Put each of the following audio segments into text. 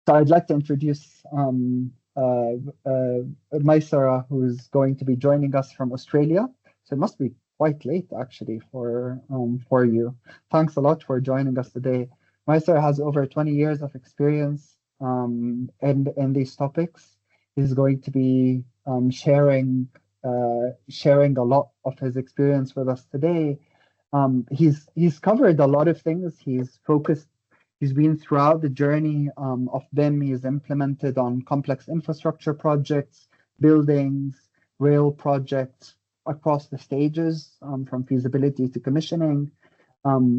So I'd like to introduce Maisara, who's going to be joining us from Australia. So it must be quite late actually for you. Thanks a lot for joining us today. Maisara has over 20 years of experience in these topics. He's going to be sharing a lot of his experience with us today. He's covered a lot of things. He's been throughout the journey of BIM. He's implemented on complex infrastructure projects, buildings, rail projects across the stages, from feasibility to commissioning.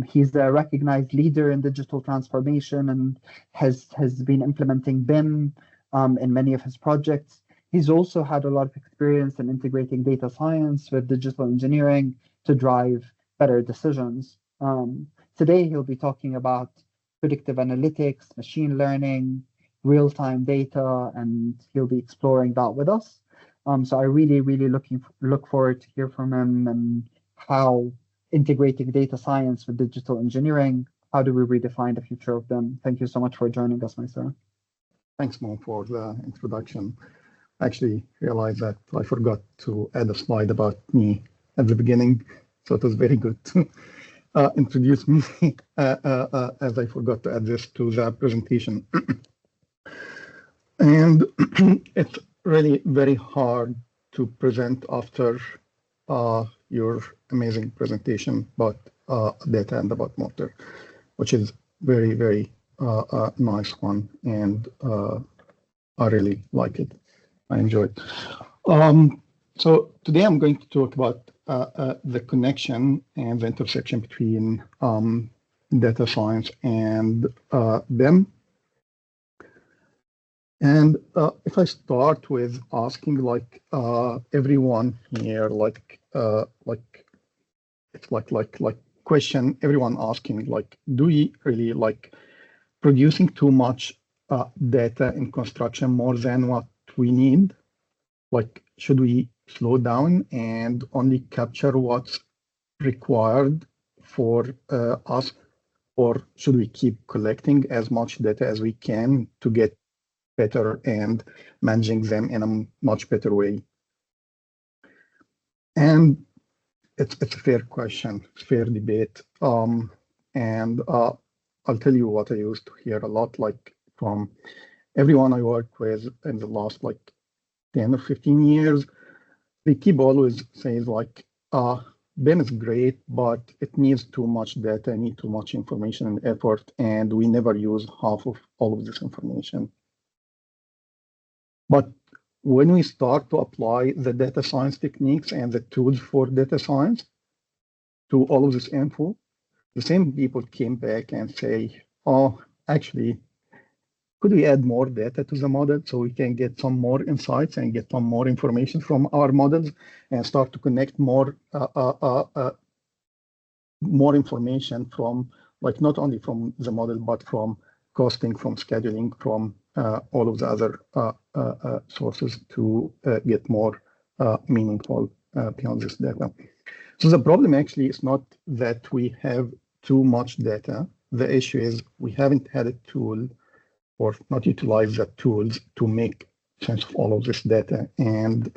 He's a recognized leader in digital transformation and has been implementing BIM in many of his projects. He's also had a lot of experience in integrating data science with digital engineering to drive better decisions. Today, he'll be talking about predictive analytics, machine learning, real-time data, and he'll be exploring that with us. So I really look forward to hear from him and how integrating data science with digital engineering, how do we redefine the future of them? Thank you so much for joining us, Maisara. Thanks, Mo, for the introduction. I actually realized that I forgot to add a slide about me at the beginning, so it was very good to introduce me as I forgot to add this to the presentation. And it's really very hard to present after your amazing presentation about data and about motor, which is very nice one, and I really like it. I enjoyed. So today I'm going to talk about the connection and the intersection between data science and BIM. And if I start with asking, like, everyone here, it's like question everyone asking, like, do we really like producing too much data in construction more than what we need? Like, should we slow down and only capture what's required for us, or should we keep collecting as much data as we can to get better and managing them in a much better way? And it's a fair question, fair debate. And I'll tell you what I used to hear a lot, like from everyone I worked with in the last like 10 or 15 years. They keep always saying like, BIM is great, but it needs too much data, need too much information and effort, and we never use half of all of this information. But when we start to apply the data science techniques and the tools for data science to all of this info, the same people came back and say, oh, actually, could we add more data to the model so we can get some more insights and get some more information from our models and start to connect more information from, like, not only from the model, but from costing, from scheduling, from all of the other sources to get more meaningful beyond this data. So the problem actually is not that we have too much data. The issue is we haven't had a tool or not utilize the tools to make sense of all of this data. And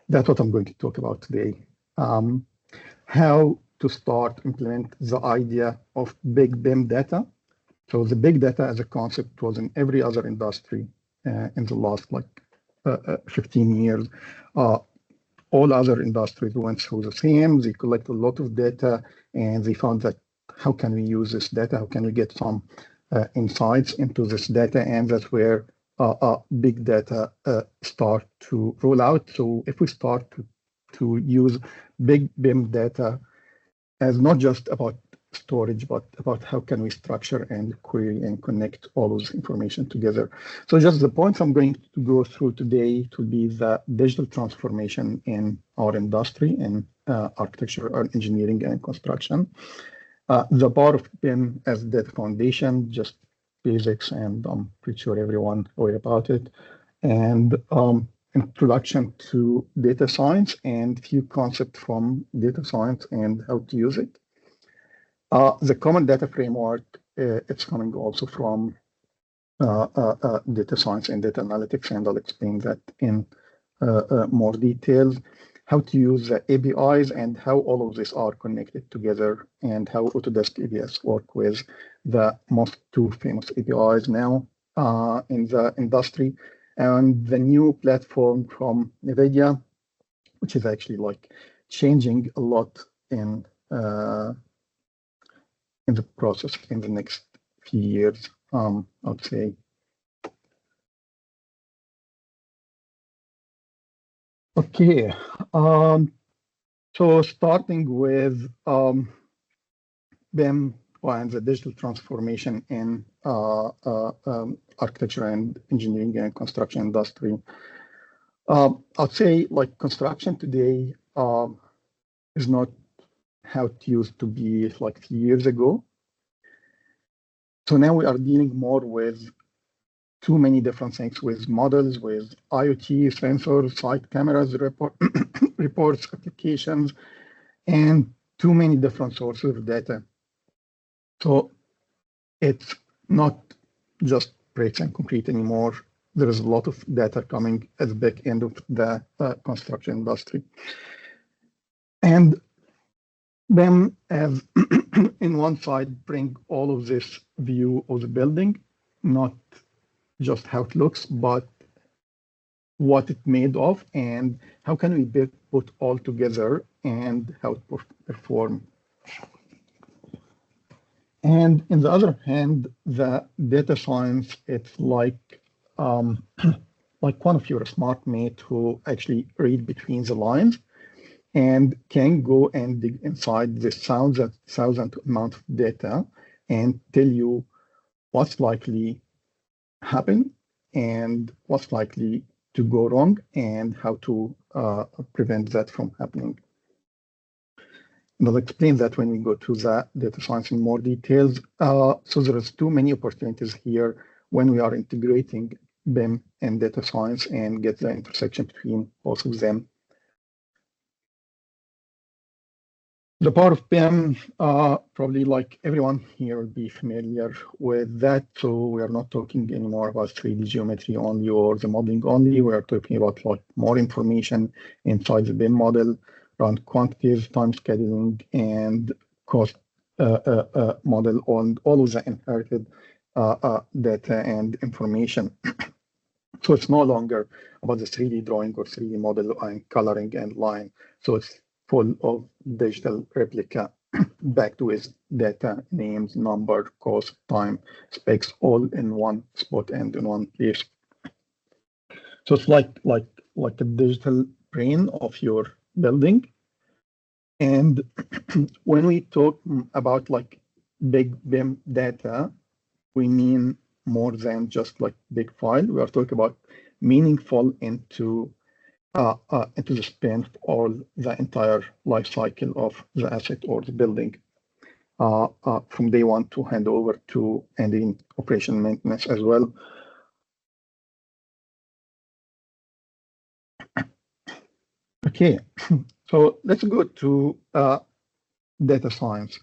that's what I'm going to talk about today. How to start implement the idea of big BIM data. So the big data as a concept was in every other industry in the last like 15 years. All other industries went through the same. They collect a lot of data and they found that how can we use this data? How can we get some insights into this data? And that's where big data start to roll out. So if we start to use big BIM data as not just about storage, but about how can we structure and query and connect all of this information together. So just the points I'm going to go through today to be the digital transformation in our industry, in architecture, engineering, and construction. The power of BIM as data foundation, just basics, and I'm pretty sure everyone aware about it. And introduction to data science and few concepts from data science and how to use it. The common data framework, it's coming also from data science and data analytics, and I'll explain that in more details. How to use the APIs and how all of these are connected together, and how Autodesk ABS work with the most two famous APIs now in the industry, and the new platform from NVIDIA, which is actually like changing a lot in the process in the next few years, I'd say. Okay, so starting with BIM and the digital transformation in architecture and engineering and construction industry. I'd say like construction today is not how it used to be like a few years ago. So now we are dealing more with too many different things, with models, with IoT, sensors, site cameras, reports, applications, and too many different sources of data. So it's not just bricks and concrete anymore. There is a lot of data coming at the back end of the construction industry. And BIM, as in one side, bring all of this view of the building, not just how it looks, but what it's made of, and how can we put all together, and how it perform. And in the other hand, the data science, it's like one of your smart mate who actually read between the lines and can go and dig inside this thousand amount of data and tell you what's likely happen and what's likely to go wrong and how to prevent that from happening. And I'll explain that when we go to the data science in more details. So there is too many opportunities here when we are integrating BIM and data science and get the intersection between both of them. The power of BIM, probably like everyone here will be familiar with that. So we are not talking anymore about 3D geometry only or the modeling only. We are talking about like more information inside the BIM model around quantities, time scheduling, and cost model on all of the inherited data and information. So it's no longer about the 3D drawing or 3D model and coloring and line. So it's full of digital replica backed with data, names, number, cost, time, specs, all in one spot and in one place. So it's like a digital brain of your building. And when we talk about like big BIM data, we mean more than just like big file. We are talking about meaningful into the span of all the entire life cycle of the asset or the building, from day one to hand over to ending operation maintenance as well. Okay, so let's go to data science.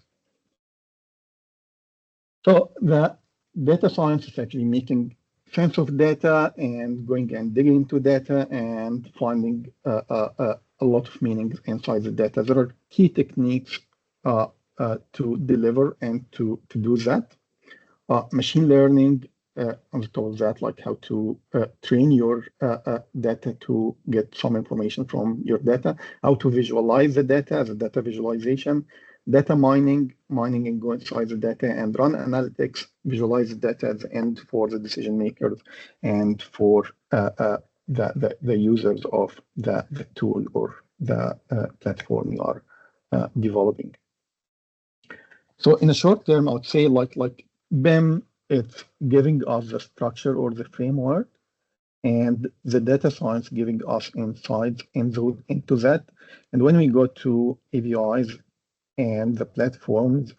So the data science is actually making sense of data and going and digging into data and finding a lot of meaning inside the data. There are key techniques to deliver and to do that. Machine learning, on top of that, like how to train your data to get some information from your data, how to visualize the data as a data visualization, data mining and go inside the data and run analytics, visualize the data at the end for the decision makers and for the users of the tool or the platform you are developing. So in the short term, I would say like BIM, it's giving us the structure or the framework, and the data science giving us insights into that. And when we go to APIs and the platforms,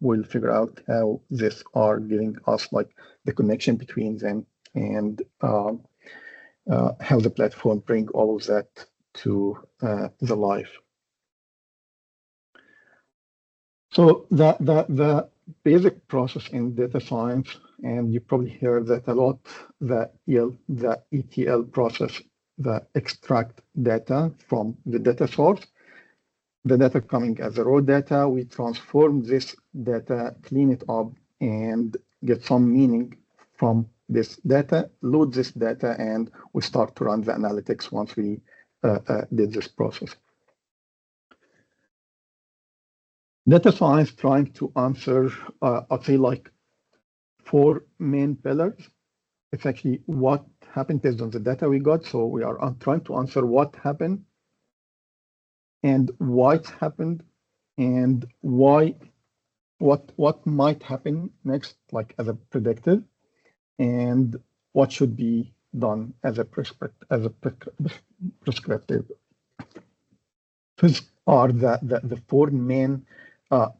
we'll figure out how this are giving us like the connection between them and how the platform bring all of that to the life. So the basic process in data science and you probably hear that a lot, the ETL process, the extract data from the data source. The data coming as a raw data, we transform this data, clean it up, and get some meaning from this data, load this data, and we start to run the analytics once we did this process. Data science trying to answer, I'd say, like 4 main pillars. It's actually what happened based on the data we got. So we are trying to answer what happened and why it happened and what might happen next, like as a predictive, and what should be done as a prescriptive. These are the 4 main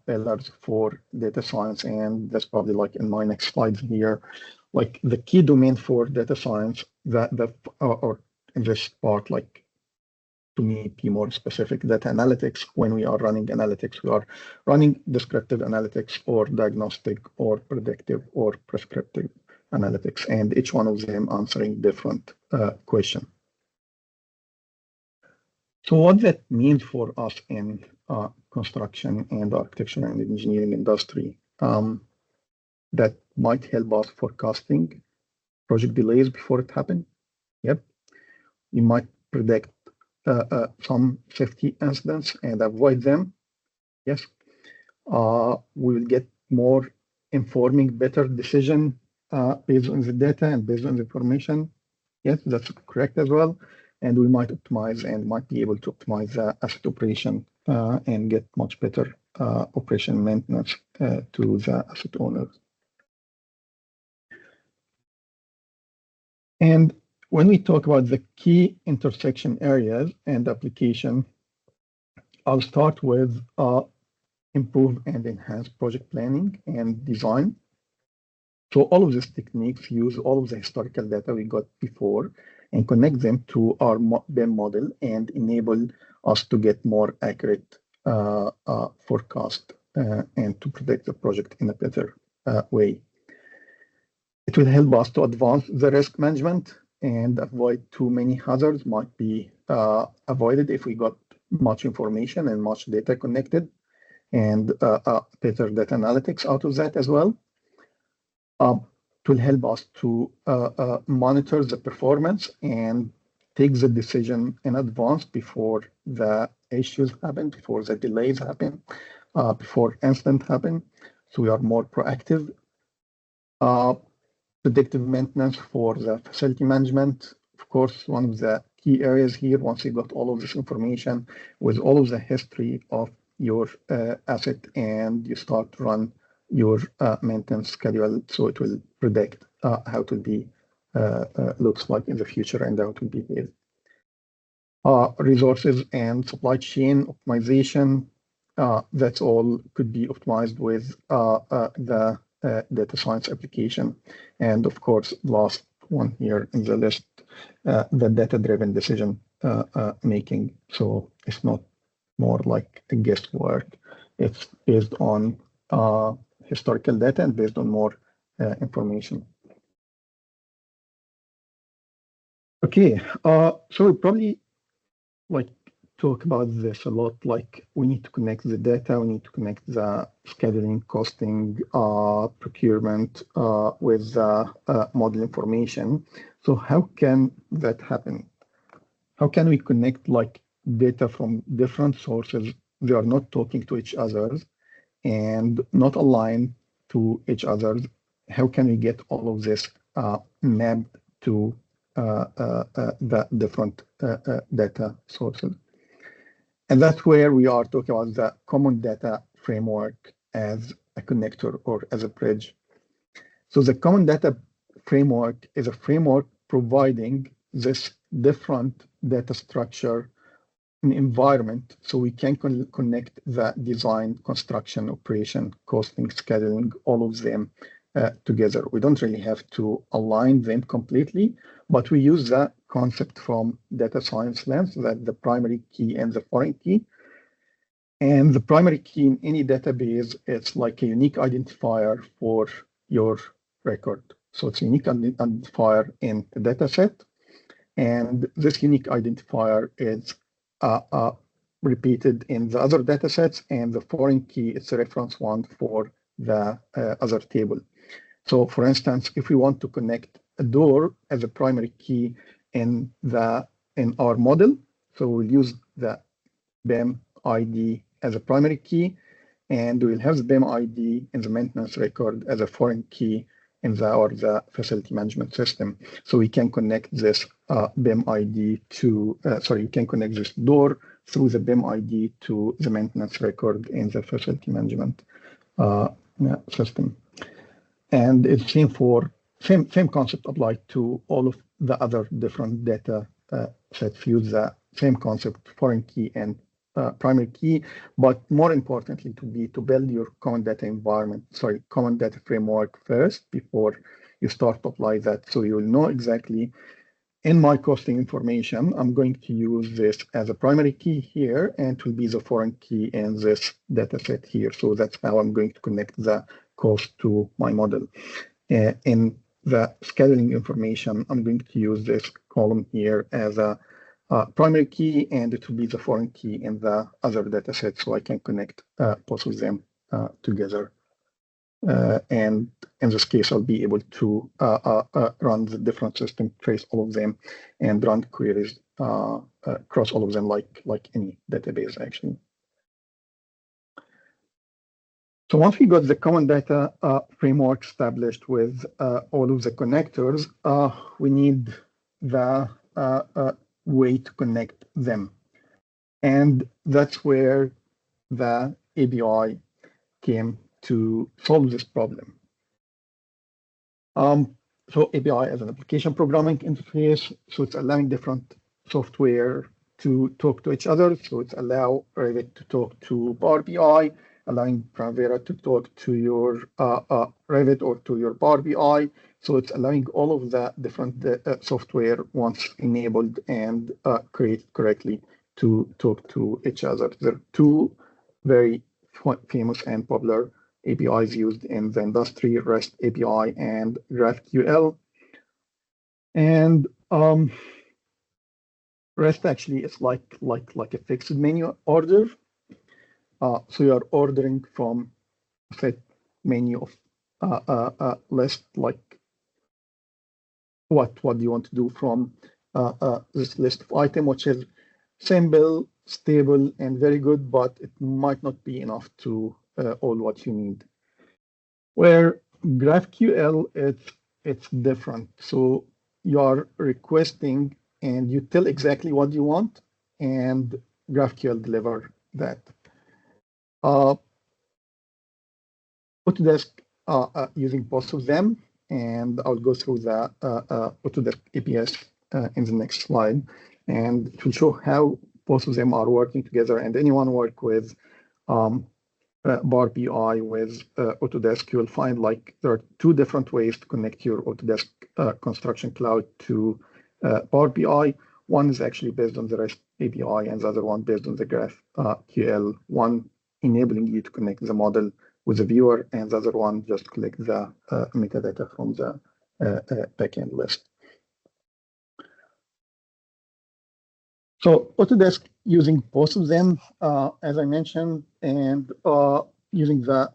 pillars for data science, and that's probably like in my next slides here. Like the key domain for data science, or in this part, like to me, be more specific, data analytics. When we are running analytics, we are running descriptive analytics or diagnostic or predictive or prescriptive analytics, and each one of them answering different question. So what that means for us in construction and architecture and engineering industry, that might help us forecasting project delays before it happens. Yep, you might predict some safety incidents and avoid them. Yes, we will get more informing, better decision based on the data and based on the information. Yes, that's correct as well. And we might optimize and might be able to optimize the asset operation and get much better operation maintenance to the asset owners. And when we talk about the key intersection areas and application, I'll start with improve and enhance project planning and design. So all of these techniques use all of the historical data we got before and connect them to our BIM model and enable us to get more accurate forecast and to predict the project in a better way. It will help us to advance the risk management and avoid too many hazards might be avoided if we got much information and much data connected, and better data analytics out of that as well. It will help us to monitor the performance and take the decision in advance before the issues happen, before the delays happen, before incidents happen. So we are more proactive. Predictive maintenance for the facility management. Of course, one of the key areas here, once you got all of this information with all of the history of your asset and you start to run your maintenance schedule, so it will predict how it will be looks like in the future and how it will behave. Resources and supply chain optimization, that's all could be optimized with the data science application. And of course, last one here in the list, the data-driven decision making. So it's not more like a guesswork. It's based on historical data and based on more information. Okay, so we probably like talk about this a lot. Like we need to connect the data, we need to connect the scheduling, costing, procurement with the model information. So how can that happen? How can we connect like data from different sources? They are not talking to each other and not aligned to each other. How can we get all of this mapped to the different data sources? And that's where we are talking about the common data framework as a connector or as a bridge. So the common data framework is a framework providing this different data structure and environment so we can connect the design, construction, operation, costing, scheduling, all of them together. We don't really have to align them completely, but we use that concept from data science lens, that the primary key and the foreign key. And the primary key in any database, it's like a unique identifier for your record. So it's a unique identifier in the data set. And this unique identifier is repeated in the other data sets, and the foreign key is a reference one for the other table. So for instance, if we want to connect a door as a primary key in our model, so we'll use the BIM ID as a primary key, and we'll have the BIM ID in the maintenance record as a foreign key in the facility management system. So we can connect this BIM ID to, we can connect this door through the BIM ID to the maintenance record in the facility management system. And it's same concept applied to all of the other different data sets. Use the same concept, foreign key and primary key, but more importantly to build your common data common data framework first before you start to apply that. So you'll know exactly, in my costing information, I'm going to use this as a primary key here, and it will be the foreign key in this data set here. So that's how I'm going to connect the cost to my model. In the scheduling information, I'm going to use this column here as a primary key, and it will be the foreign key in the other data set, so I can connect both of them together. And in this case, I'll be able to run the different system, trace all of them, and run queries across all of them like any database, actually. So once we got the common data framework established with all of the connectors, we need the way to connect them. And that's where the ABI came to solve this problem. So ABI is an application programming interface, so it's allowing different software to talk to each other. So it's allow Revit to talk to Power BI, allowing Primavera to talk to your Revit or to your Power BI. So it's allowing all of the different software, once enabled and created correctly, to talk to each other. There are two very famous and popular APIs used in the industry: REST API and GraphQL. And REST actually is like a fixed menu order. So you are ordering from a set menu of list, like what do you want to do from this list of items, which is simple, stable, and very good, but it might not be enough to all what you need. Where GraphQL, it's different. So you are requesting and you tell exactly what you want, and GraphQL deliver that. Autodesk using both of them, and I'll go through the Autodesk APS in the next slide, and it will show how both of them are working together. And anyone work with Power BI with Autodesk, you'll find like there are two different ways to connect your Autodesk Construction Cloud to Power BI. One is actually based on the REST API, and the other one based on the GraphQL. One enabling you to connect the model with the viewer, and the other one just collect the metadata from the backend list. So Autodesk using both of them, as I mentioned, and using the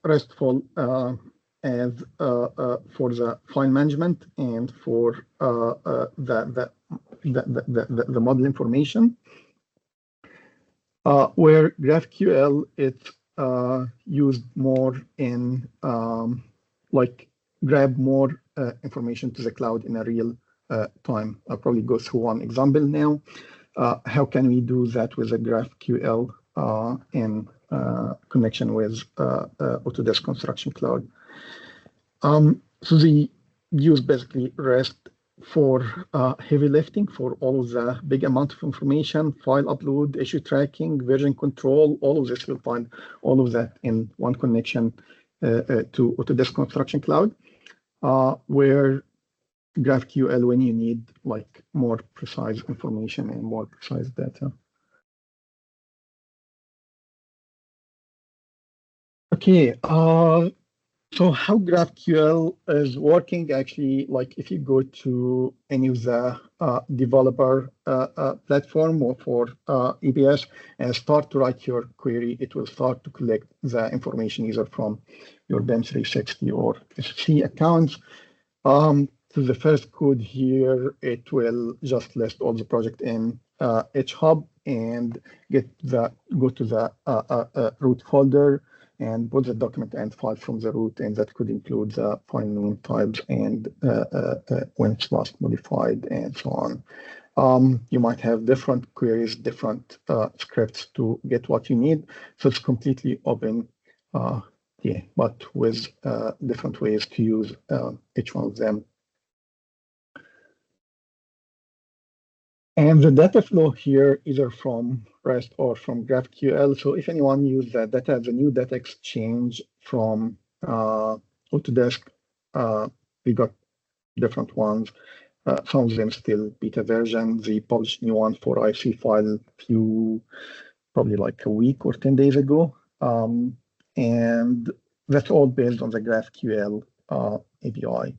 RESTful as for the file management and for the model information, where GraphQL it's used more in like grab more information to the cloud in a real time. I'll probably go through one example now. How can we do that with a GraphQL in connection with Autodesk Construction Cloud? So they use basically REST for heavy lifting, for all of the big amount of information, file upload, issue tracking, version control. All of this, you'll find all of that in one connection to Autodesk Construction Cloud, where GraphQL when you need like more precise information and more precise data. Okay, So how GraphQL is working, actually, like if you go to any of the developer platform or for EBS and start to write your query, it will start to collect the information either from your BIM 360 or SC accounts. So the first code here, it will just list all the project in HHub and go to the root folder and put the document and file from the root, and that could include the file name types and when it's last modified and so on. You might have different queries, different scripts to get what you need. So it's completely open, but with different ways to use each one of them. And the data flow here, either from REST or from GraphQL. So if anyone uses that data, the new data exchange from Autodesk, we got different ones. Some of them still beta version. They published new one for IC file probably like a week or 10 days ago. And that's all based on the GraphQL API.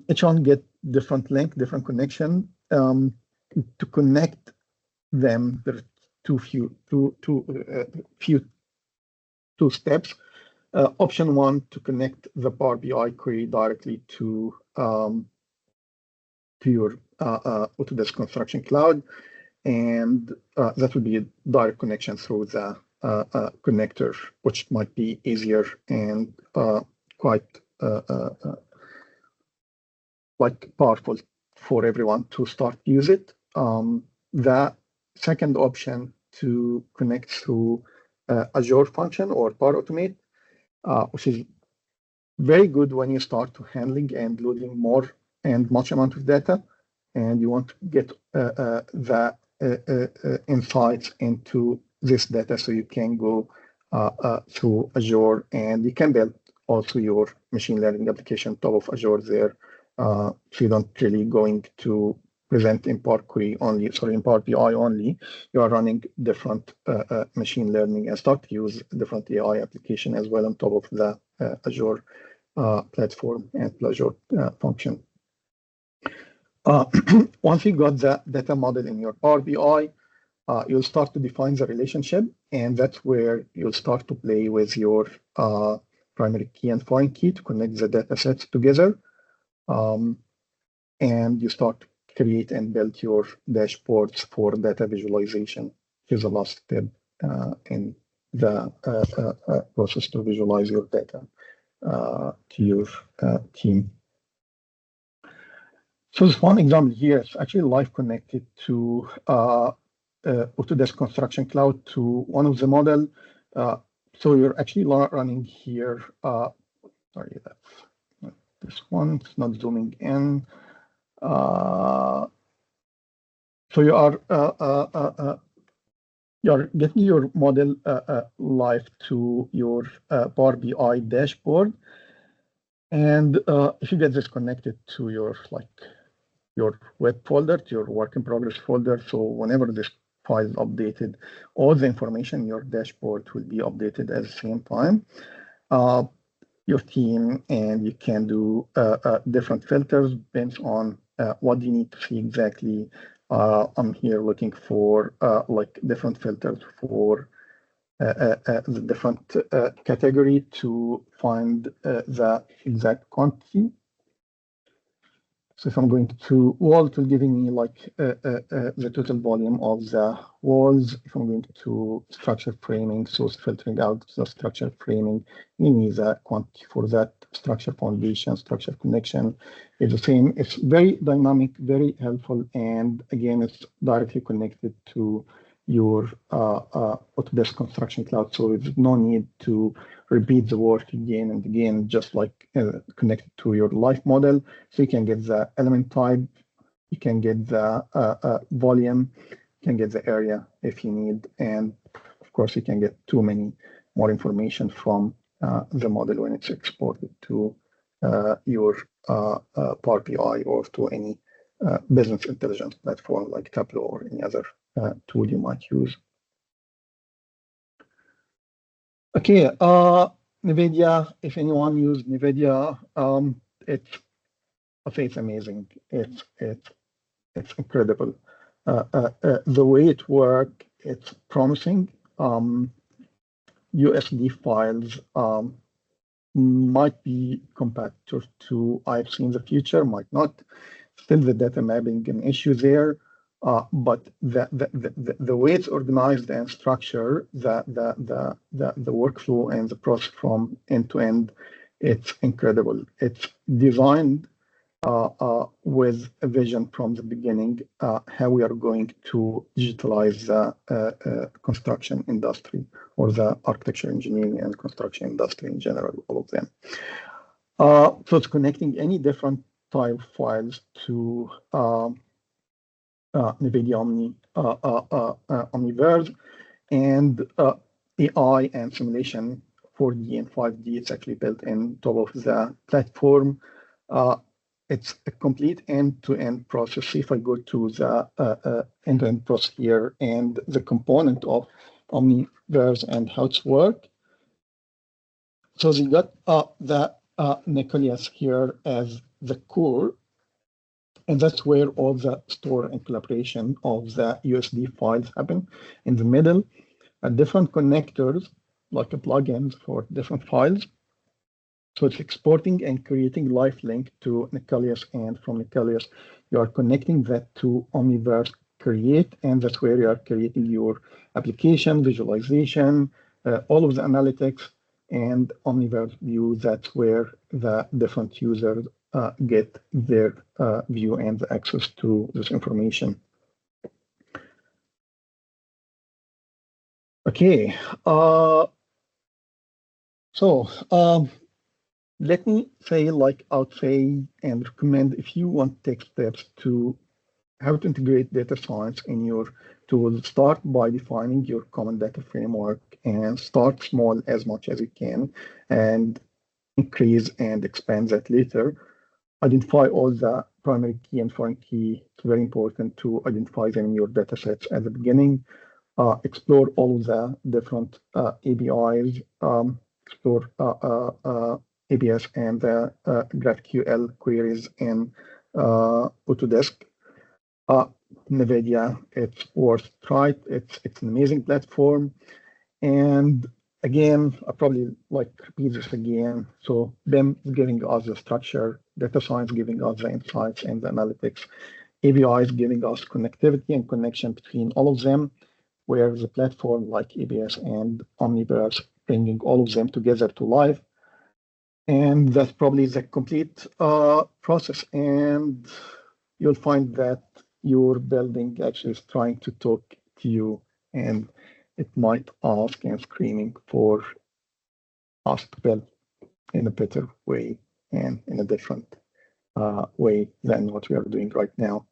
Each one get different link, different connection. To connect them, there are two steps. Option one, to connect the Power BI query directly to your Autodesk Construction Cloud, and that would be a direct connection through the connector, which might be easier and quite like powerful for everyone to start use it. The second option, to connect through Azure function or Power Automate, which is very good when you start to handling and loading more and much amount of data, and you want to get the insights into this data, so you can go through Azure, and you can build also your machine learning application on top of Azure there. So you don't really going to present in Power BI only. You are running different machine learning and start to use different AI application as well on top of the Azure platform and Azure function. Once you got the data model in your Power BI, you'll start to define the relationship, and that's where you'll start to play with your primary key and foreign key to connect the data sets together. And you start to create and build your dashboards for data visualization, which is the last step in the process to visualize your data to your team. So this one example here is actually live connected to Autodesk Construction Cloud to one of the model. So you're actually running here. Sorry, that's this one. It's not zooming in. So you're getting your model live to your Power BI dashboard, and if you get this connected to your web folder, to your work in progress folder, so whenever this file is updated, all the information in your dashboard will be updated at the same time. Your team, and you can do different filters based on what you need to see exactly. I'm here looking for like different filters for the different category to find the exact quantity. So if I'm going to wall, it will giving me like the total volume of the walls. If I'm going to structure framing, so it's filtering out the structure framing, you need the quantity for that. Structure foundation, structure connection is the same. It's very dynamic, very helpful, and again, it's directly connected to your Autodesk Construction Cloud, so there's no need to repeat the work again and again, just like connected to your live model. So you can get the element type, you can get the volume, you can get the area if you need, and of course you can get too many more information from the model when it's exported to your Power BI or to any business intelligence platform like Tableau or any other tool you might use. Okay, NVIDIA, if anyone used NVIDIA, it's amazing. It's incredible. The way it works, it's promising. USD files might be compatible to IFC in the future, might not. Still, the data mapping an issue there. But the way it's organized and structured, the workflow and the process from end to end, it's incredible. It's designed with a vision from the beginning, how we are going to digitalize the construction industry, or the architecture, engineering, and construction industry in general, all of them. So it's connecting any different type files to NVIDIA Omniverse, and AI and simulation 4D and 5D. It's actually built in top of the platform. It's a complete end-to-end process. If I go to the end-to-end process here and the component of Omniverse and how it's work. So we got the nucleus here as the core, and that's where all the store and collaboration of the USD files happen. In the middle, different connectors, like a plugins for different files. So it's exporting and creating live link to Nucleus, and from Nucleus, you are connecting that to Omniverse Create, and that's where you are creating your application, visualization, all of the analytics, and Omniverse View. That's where the different users get their view and access to this information. Okay, let me say, like I would say and recommend, if you want to take steps to how to integrate data science in your tool, start by defining your common data framework and start small as much as you can, and increase and expand that later. Identify all the primary key and foreign key. It's very important to identify them in your data sets at the beginning. Explore all of the different APIs, explore ABS and the GraphQL queries in Autodesk. NVIDIA, it's worth try. It's an amazing platform. And again, I probably like repeat this again. So BIM is giving us the structure, data science giving us the insights and the analytics, API is giving us connectivity and connection between all of them, where the platform like ABS and Omniverse bringing all of them together to life. And that's probably the complete process. And you'll find that your building actually is trying to talk to you, and it might ask and screaming for us to build in a better way and in a different way than what we are doing right now.